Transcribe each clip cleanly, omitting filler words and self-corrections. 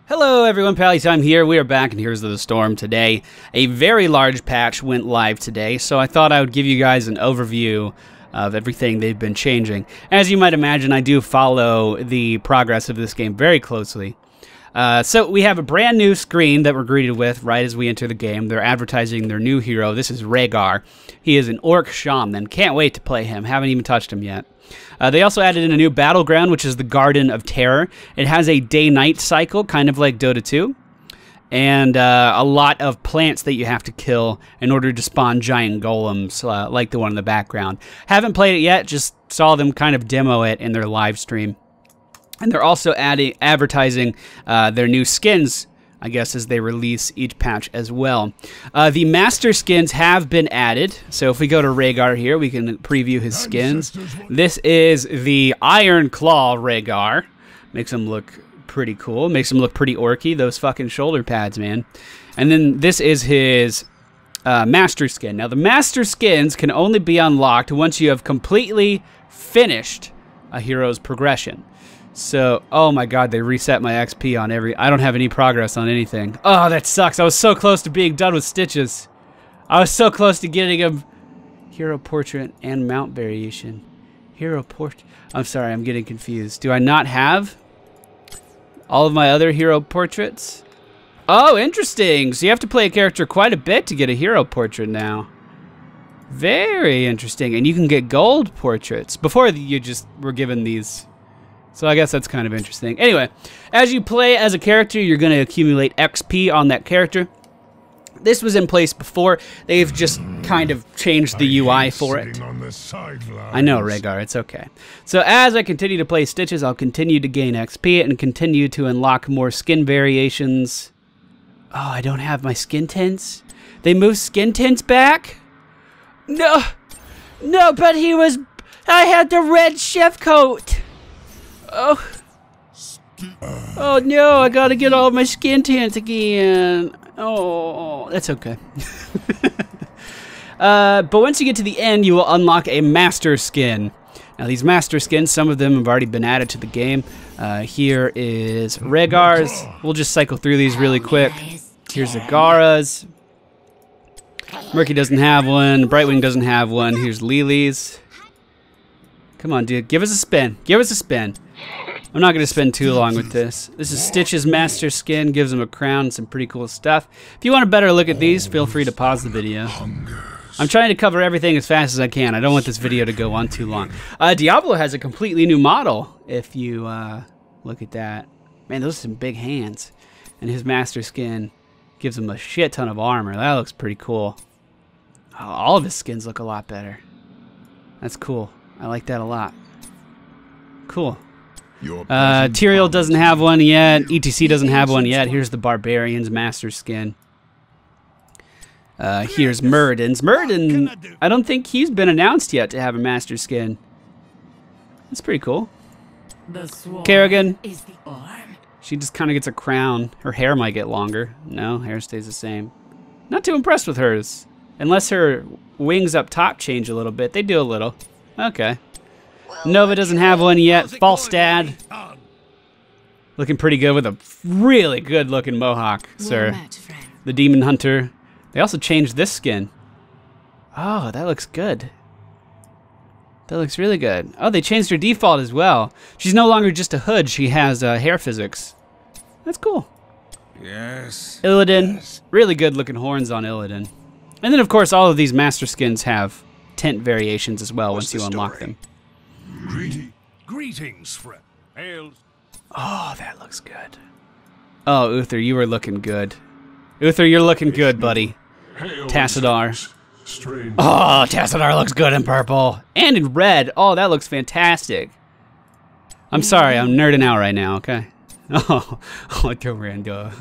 Hello everyone, MFPallytime here. We are back in Heroes of the Storm today. A very large patch went live today, so I thought I would give you guys an overview of everything they've been changing. As you might imagine, I do follow the progress of this game very closely. So we have a brand new screen that we're greeted with right as we enter the game. They're advertising their new hero. This is Rehgar. He is an orc shaman. Can't wait to play him. Haven't even touched him yet. They also added in a new battleground, which is the Garden of Terror. It has a day-night cycle, kind of like Dota 2. And a lot of plants that you have to kill in order to spawn giant golems, like the one in the background. Haven't played it yet, just saw them kind of demo it in their live stream. And they're also advertising their new skins, I guess, as they release each patch as well. The master skins have been added. So if we go to Rehgar here, we can preview his skins. This is the Iron Claw Rehgar. Makes him look pretty cool. Makes him look pretty orky. Those fucking shoulder pads, man. And then this is his master skin. Now, the master skins can only be unlocked once you have completely finished a hero's progression. So, oh my god, they reset my XP on I don't have any progress on anything. Oh, that sucks. I was so close to being done with Stitches. I was so close to getting him. Hero portrait and mount variation. Hero portrait. I'm sorry, I'm getting confused. Do I not have all of my other hero portraits? Oh, interesting. So you have to play a character quite a bit to get a hero portrait now. Very interesting. And you can get gold portraits. Before you just were given these. So I guess that's kind of interesting. Anyway, as you play as a character, you're going to accumulate XP on that character. This was in place before. They've just kind of changed the UI for it. I know, Rehgar, it's okay. So as I continue to play Stitches, I'll continue to gain XP and continue to unlock more skin variations. Oh, I don't have my skin tints? They moved skin tints back? No, no, but I had the red chef coat. Oh. Oh no, I gotta get all my skin tints again. Oh, that's okay. But once you get to the end, you will unlock a master skin. Now these master skins, some of them have already been added to the game. Here is Rehgar's. We'll just cycle through these really quick. Here's Agara's. Murky doesn't have one. Brightwing doesn't have one. Here's Lily's. Come on, dude. Give us a spin. Give us a spin. I'm not going to spend too long with this. This is Stitch's master skin. Gives him a crown and some pretty cool stuff. If you want a better look at these, feel free to pause the video. I'm trying to cover everything as fast as I can. I don't want this video to go on too long. Diablo has a completely new model, if you look at that. Man, those are some big hands. And his master skin gives him a shit ton of armor. That looks pretty cool. Oh, all of his skins look a lot better. That's cool. I like that a lot. Cool. Tyrael doesn't have one yet. ETC doesn't have one yet. Here's the Barbarian's master skin. Here's Muradin's. Muradin, I don't think he's been announced yet to have a master skin. That's pretty cool. Kerrigan. She just kind of gets a crown. Her hair might get longer. No, hair stays the same. Not too impressed with hers. Unless her wings up top change a little bit. They do a little. Okay. Nova doesn't have one yet. Falstad. Looking pretty good with a really good looking mohawk, sir. The Demon Hunter. They also changed this skin. Oh, that looks good. That looks really good. Oh, they changed her default as well. She's no longer just a hood. She has hair physics. That's cool. Yes. Illidan. Yes. Really good looking horns on Illidan. And then, of course, all of these master skins have tint variations as well once you unlock them. Greetings, friend. Oh, that looks good. Oh, Uther, you are looking good. Uther, you're looking good, buddy. Tassadar. Oh, Tassadar looks good in purple. And in red. Oh, that looks fantastic. I'm sorry, I'm nerding out right now, okay? Oh, Dorando.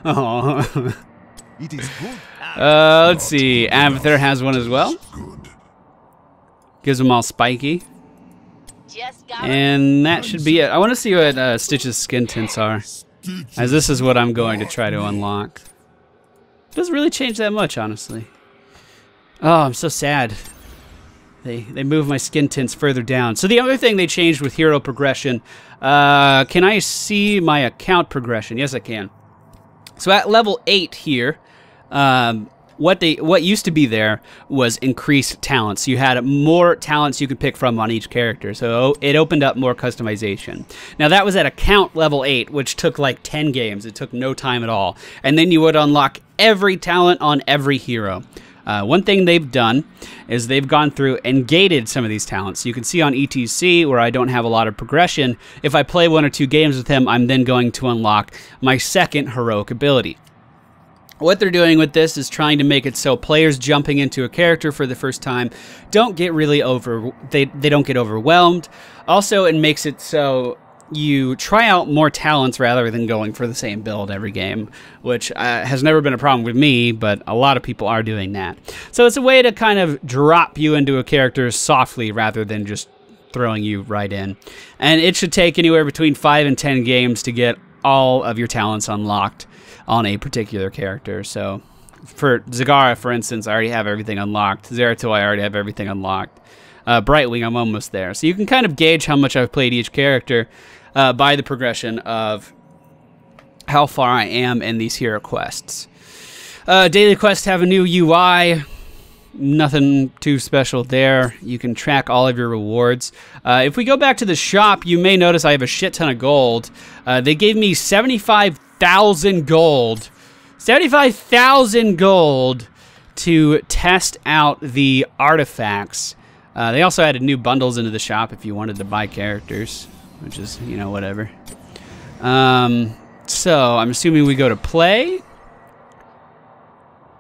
Oh. It is good. Let's see. Abathur has one as well. Gives them all spiky. And that should be it. I want to see what Stitch's skin tints are, as this is what I'm going to try to unlock. Doesn't really change that much, honestly. Oh, I'm so sad. They moved my skin tints further down. So the other thing they changed with hero progression Can I see my account progression? Yes, I can. So at level 8 here, what used to be there was increased talents. You had more talents you could pick from on each character, so it opened up more customization. Now that was at account level 8, which took like 10 games. It took no time at all. And then you would unlock every talent on every hero. One thing they've done is they've gone through and gated some of these talents. You can see on ETC, where I don't have a lot of progression, if I play 1 or 2 games with him, I'm then going to unlock my second heroic ability. What they're doing with this is trying to make it so players jumping into a character for the first time don't get really they don't get overwhelmed. Also, it makes it so you try out more talents rather than going for the same build every game, which has never been a problem with me, but a lot of people are doing that. So it's a way to kind of drop you into a character softly rather than just throwing you right in. And it should take anywhere between 5 and 10 games to get all of your talents unlocked on a particular character. So for Zagara, for instance, I already have everything unlocked. Zeratul, I already have everything unlocked. Brightwing, I'm almost there. So you can kind of gauge how much I've played each character by the progression of how far I am in these hero quests. Daily quests have a new UI. Nothing too special there. You can track all of your rewards. If we go back to the shop, you may notice I have a shit ton of gold. They gave me 75,000 gold. 75,000 gold to test out the artifacts. They also added new bundles into the shop if you wanted to buy characters, which is, you know, whatever. So I'm assuming we go to play.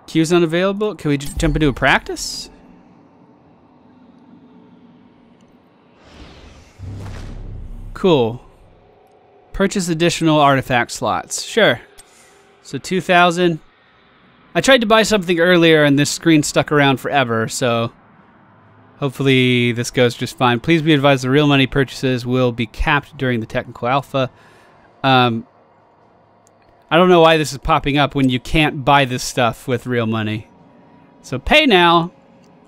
Queue's unavailable. Can we jump into a practice? Cool. Purchase additional artifact slots. Sure. So 2,000. I tried to buy something earlier and this screen stuck around forever, so hopefully this goes just fine. Please be advised the real money purchases will be capped during the technical alpha. I don't know why this is popping up when you can't buy this stuff with real money. So pay now.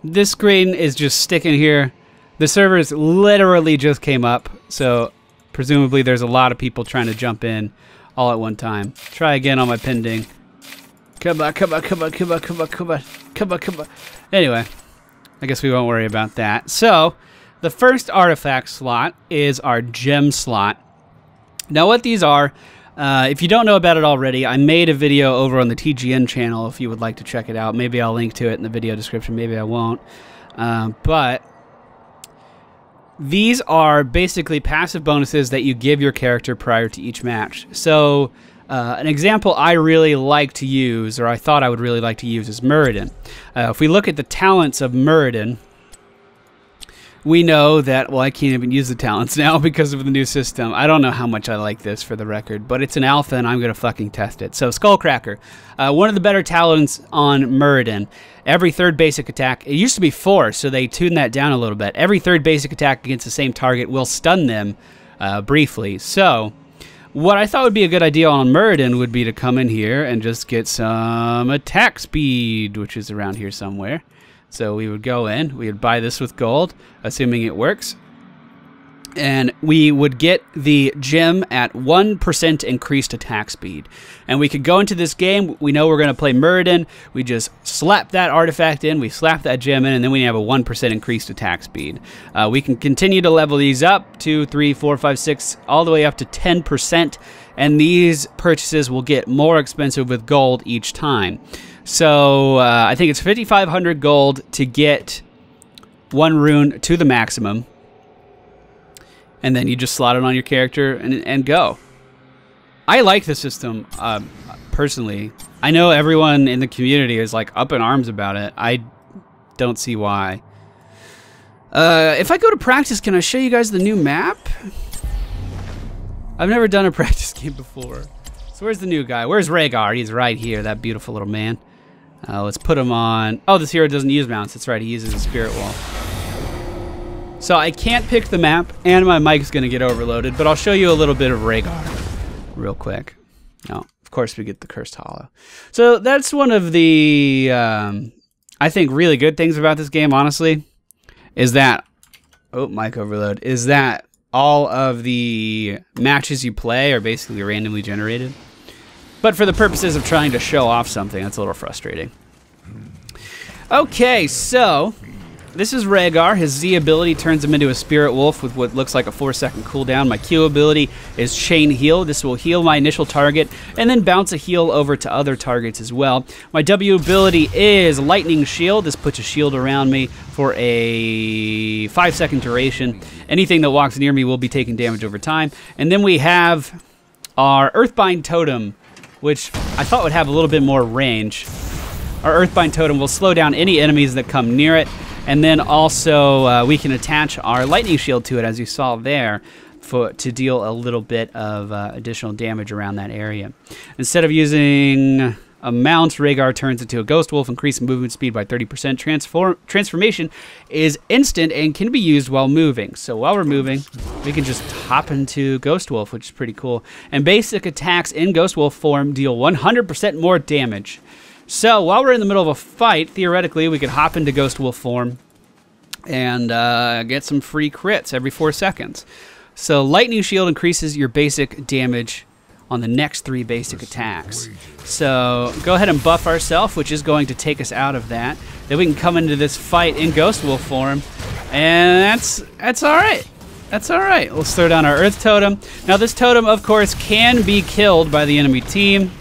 This screen is just sticking here. The servers literally just came up, so presumably there's a lot of people trying to jump in all at one time. Try again on my pending. Come on, come on, come on, come on, come on, come on, come on, come on. Anyway, I guess we won't worry about that. So the first artifact slot is our gem slot. Now what these are, if you don't know about it already, I made a video over on the TGN channel if you would like to check it out. Maybe I'll link to it in the video description, maybe I won't. But these are basically passive bonuses that you give your character prior to each match. So an example I really like to use, or I thought I would really like to use, is Muradin. If we look at the talents of Muradin, we know that, well, I can't even use the talents now because of the new system. I don't know how much I like this, for the record, but it's an alpha and I'm going to fucking test it. So Skullcracker, one of the better talents on Muradin. Every third basic attack, it used to be 4, so they tuned that down a little bit. Every third basic attack against the same target will stun them briefly. So what I thought would be a good idea on Muradin would be to come in here and just get some attack speed, which is around here somewhere. So we would go in, we would buy this with gold, assuming it works, and we would get the gem at 1% increased attack speed. And we could go into this game, we know we're going to play Muradin, we just slap that artifact in, we slap that gem in, and then we have a 1% increased attack speed. We can continue to level these up, 2, 3, 4, 5, 6, all the way up to 10%, and these purchases will get more expensive with gold each time. So I think it's 5,500 gold to get 1 rune to the maximum. And then you just slot it on your character and go. I like the system, personally. I know everyone in the community is like up in arms about it. I don't see why. If I go to practice, can I show you guys the new map? I've never done a practice game before. So where's the new guy? Where's Rehgar? He's right here, that beautiful little man. Let's put him on. Oh, this hero doesn't use mounts. That's right, he uses a spirit wall. So I can't pick the map, and my mic's going to get overloaded, but I'll show you a little bit of Rehgar real quick. No, of course we get the Cursed Hollow. So that's one of the, I think, really good things about this game, honestly, is that, oh, mic overload, is that all of the matches you play are basically randomly generated. But for the purposes of trying to show off something, that's a little frustrating. Okay, so this is Rehgar. His Z ability turns him into a spirit wolf with what looks like a 4-second cooldown. My Q ability is Chain Heal. This will heal my initial target and then bounce a heal over to other targets as well. My W ability is Lightning Shield. This puts a shield around me for a 5-second duration. Anything that walks near me will be taking damage over time. And then we have our Earthbind Totem, which I thought would have a little bit more range. Our Earthbind Totem will slow down any enemies that come near it. And then also we can attach our lightning shield to it, as you saw there, to deal a little bit of additional damage around that area. Instead of using a mount, Rehgar turns into a ghost wolf, increasing movement speed by 30%. Transformation is instant and can be used while moving. So while we're moving, we can just hop into ghost wolf, which is pretty cool. And basic attacks in ghost wolf form deal 100% more damage. So while we're in the middle of a fight, theoretically, we could hop into Ghost Wolf form and get some free crits every 4 seconds. So Lightning Shield increases your basic damage on the next 3 basic attacks. So go ahead and buff ourselves, which is going to take us out of that. Then we can come into this fight in Ghost Wolf form, and that's all right. That's all right. Let's throw down our Earth Totem. Now this totem, of course, can be killed by the enemy team.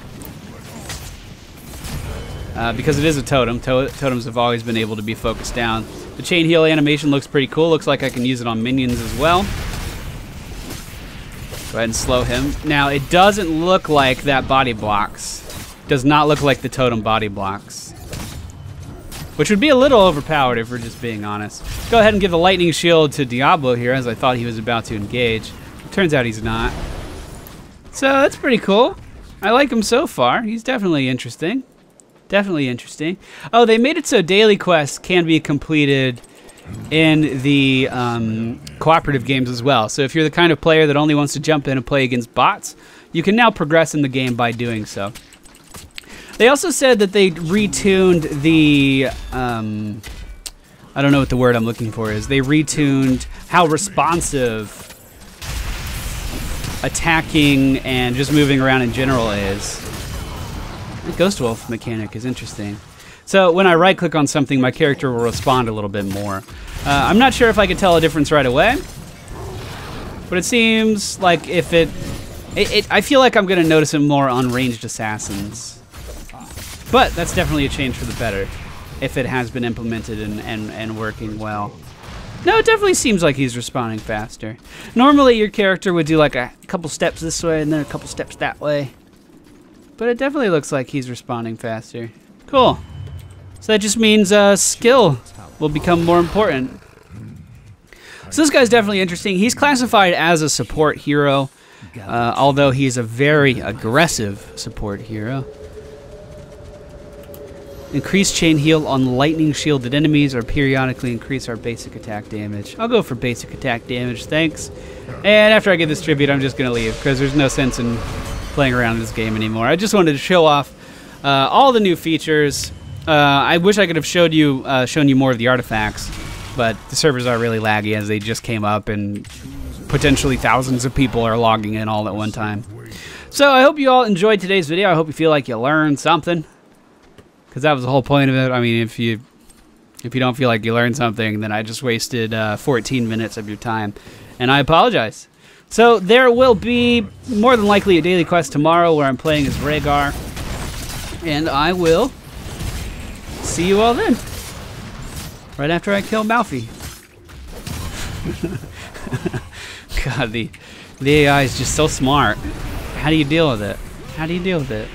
Because it is a totem. Totems have always been able to be focused down. The chain heal animation looks pretty cool. Looks like I can use it on minions as well. Go ahead and slow him. Now, it doesn't look like that body blocks. Does not look like the totem body blocks. Which would be a little overpowered if we're just being honest. Go ahead and give the lightning shield to Diablo here, as I thought he was about to engage. Turns out he's not. So that's pretty cool. I like him so far. He's definitely interesting. Definitely interesting. Oh, they made it so daily quests can be completed in the cooperative games as well. So if you're the kind of player that only wants to jump in and play against bots, you can now progress in the game by doing so. They also said that they retuned the... I don't know what the word I'm looking for is. They retuned how responsive attacking and just moving around in general is. The Ghost Wolf mechanic is interesting. So when I right click on something, my character will respond a little bit more. I'm not sure if I could tell a difference right away, but it seems like if I feel like I'm gonna notice it more on ranged assassins. But that's definitely a change for the better if it has been implemented and working well. No, it definitely seems like he's responding faster. Normally your character would do like a couple steps this way and then a couple steps that way. But it definitely looks like he's responding faster. Cool. So that just means skill will become more important. So this guy's definitely interesting. He's classified as a support hero, although he's a very aggressive support hero. Increase chain heal on lightning shielded enemies or periodically increase our basic attack damage. I'll go for basic attack damage, thanks. And after I get this tribute, I'm just going to leave because there's no sense in playing around in this game anymore. I just wanted to show off all the new features. I wish I could have shown you more of the artifacts, but the servers are really laggy as they just came up and potentially thousands of people are logging in all at one time. So I hope you all enjoyed today's video. I hope you feel like you learned something, because that was the whole point of it. I mean, if you don't feel like you learned something, then I just wasted 14 minutes of your time, and I apologize. So there will be more than likely a daily quest tomorrow where I'm playing as Rehgar, and I will see you all then. Right after I kill Malfi. God, the AI is just so smart. How do you deal with it? How do you deal with it?